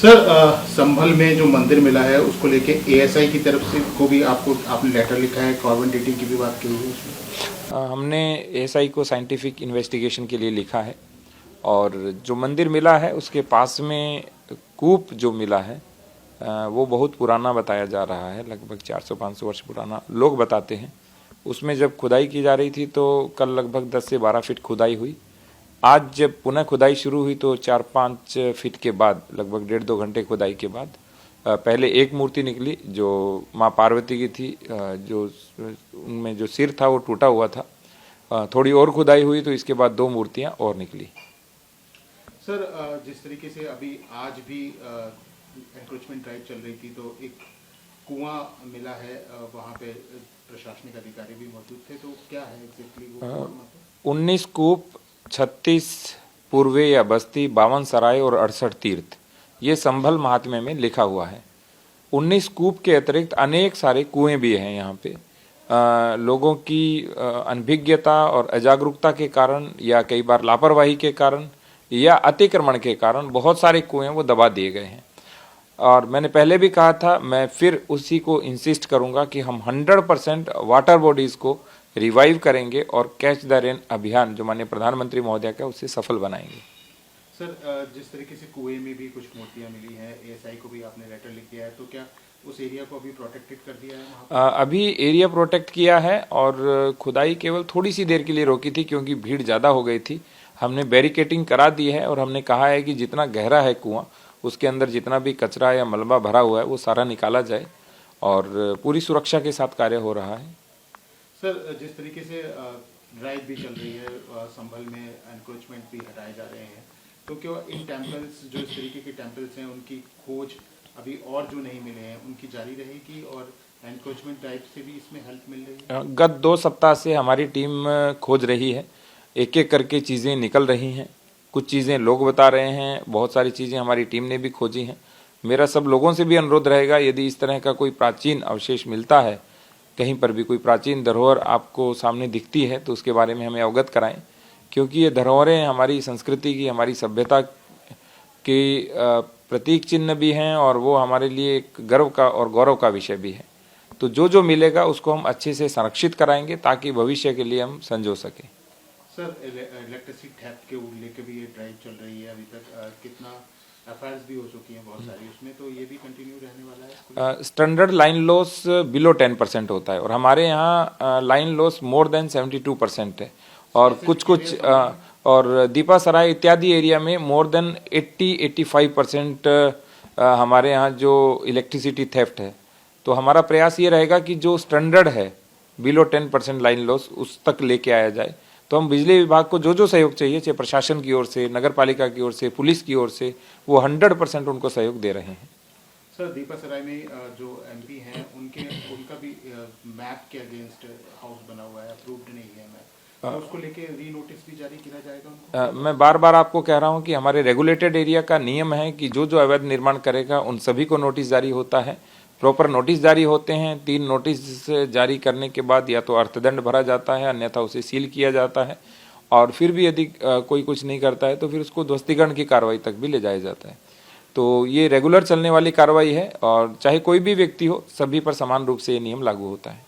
Sir संभल में जो मंदिर मिला है उसको लेके एएसआई की तरफ से को भी आपने लेटर लिखा है, कार्बन डेटिंग की भी बात की है उसमें। हमने एएसआई को साइंटिफिक इन्वेस्टिगेशन के लिए लिखा है और जो मंदिर मिला है उसके पास में कूप जो मिला है वो बहुत पुराना बताया जा रहा है, लगभग 400-500 वर्ष पुराना लोग बताते हैं। उसमें जब खुदाई की जा रही थी तो कल लगभग 10 से 12 फीट खुदाई हुई। आज जब पुनः खुदाई शुरू हुई तो 4-5 फीट के बाद, लगभग 1.5-2 घंटे खुदाई के बाद पहले एक मूर्ति निकली जो माँ पार्वती की थी, जो उनमें जो सिर था वो टूटा हुआ था। थोड़ी और खुदाई हुई तो इसके बाद 2 मूर्तियाँ और निकली। सर जिस तरीके से अभी आज भी एनक्रोचमेंट ड्राइव चल रही थी तो एक कुआं मिला है, वहाँ पे प्रशासनिक अधिकारी भी मौजूद थे, तो क्या है एग्जैक्टली वो? 19 कूप, 36 पूर्वे या बस्ती, 52 सराय और 68 तीर्थ, ये संभल महात्म्य में लिखा हुआ है। 19 कूप के अतिरिक्त अनेक सारे कुएं भी हैं यहाँ पे। लोगों की अनभिज्ञता और अजागरूकता के कारण या कई बार लापरवाही के कारण या अतिक्रमण के कारण बहुत सारे कुएं वो दबा दिए गए हैं। और मैंने पहले भी कहा था, मैं फिर उसी को इंसिस्ट करूंगा कि हम 100% वाटर बॉडीज को रिवाइव करेंगे और कैच द रेन अभियान जो माननीय प्रधानमंत्री महोदय का उससे सफल बनाएंगे। सर जिस तरीके से कुएं में भी कुछ मूर्तियां मिली हैं, एएसआई को भी आपने लेटर लिख दिया है, तो क्या उस एरिया को अभी प्रोटेक्टेड कर दिया है वहाँ? अभी एरिया प्रोटेक्ट किया है और खुदाई केवल थोड़ी सी देर के लिए रोकी थी क्योंकि भीड़ ज़्यादा हो गई थी। हमने बैरिकेटिंग करा दी है और हमने कहा है कि जितना गहरा है कुआं उसके अंदर जितना भी कचरा या मलबा भरा हुआ है वो सारा निकाला जाए और पूरी सुरक्षा के साथ कार्य हो रहा है। सर जिस तरीके से ड्राइव भी चल रही है, संभल में एनक्रोचमेंट भी हटाए जा रहे हैं, तो क्या इन टेम्पल्स जो इस तरीके के टेम्पल्स हैं उनकी खोज अभी और जो नहीं मिले हैं उनकी जारी रहेगी और एनक्रोचमेंट ड्राइव से भी इसमें हेल्प मिल रही है? गत 2 सप्ताह से हमारी टीम खोज रही है, एक एक करके चीज़ें निकल रही हैं। कुछ चीज़ें लोग बता रहे हैं, बहुत सारी चीज़ें हमारी टीम ने भी खोजी हैं। मेरा सब लोगों से भी अनुरोध रहेगा, यदि इस तरह का कोई प्राचीन अवशेष मिलता है, कहीं पर भी कोई प्राचीन धरोहर आपको सामने दिखती है तो उसके बारे में हमें अवगत कराएं, क्योंकि ये धरोहरें हमारी संस्कृति की, हमारी सभ्यता के प्रतीक चिन्ह भी हैं और वो हमारे लिए एक गर्व का और गौरव का विषय भी है। तो जो जो मिलेगा उसको हम अच्छे से संरक्षित कराएंगे ताकि भविष्य के लिए हम संजो सकें। सर इलेक्ट्रिसिटी थेफ्ट के लेके भी ये ड्राइव चल रही है, अभी तक कितना एफआईआर्स भी हो चुकी हैं बहुत सारी उसमें, तो ये भी कंटिन्यू रहने वाला है? स्टैंडर्ड लाइन लॉस बिलो 10% होता है और हमारे यहाँ लाइन लॉस मोर देन 72% है और कुछ और दीपा सराय इत्यादि एरिया में मोर देन 80-85% हमारे यहाँ जो इलेक्ट्रिसिटी थेफ्ट है। तो हमारा प्रयास ये रहेगा कि जो स्टैंडर्ड है बिलो 10% लाइन लॉस उस तक लेके आया जाए। तो हम बिजली विभाग को जो जो सहयोग चाहिए, चाहे प्रशासन की ओर से, नगर पालिका की ओर से, पुलिस की ओर से, वो 100% उनको सहयोग दे रहे हैं। सर दीपासराय में जो एमपी हैं उनका भी मैप के अगेंस्ट हाउस बना हुआ है, अप्रूव्ड नहीं है मैप, तो उसको लेके री नोटिस भी जारी किया जाएगा उनको? मैं बार बार आपको कह रहा हूं कि हमारे रेगुलेटेड एरिया का नियम है कि जो जो अवैध निर्माण करेगा उन सभी को नोटिस जारी होता है, प्रॉपर नोटिस जारी होते हैं। 3 नोटिस जारी करने के बाद या तो अर्थदंड भरा जाता है, अन्यथा उसे सील किया जाता है और फिर भी यदि कोई कुछ नहीं करता है तो फिर उसको ध्वस्तीकरण की कार्रवाई तक भी ले जाया जाता है। तो ये रेगुलर चलने वाली कार्रवाई है और चाहे कोई भी व्यक्ति हो, सभी पर समान रूप से ये नियम लागू होता है।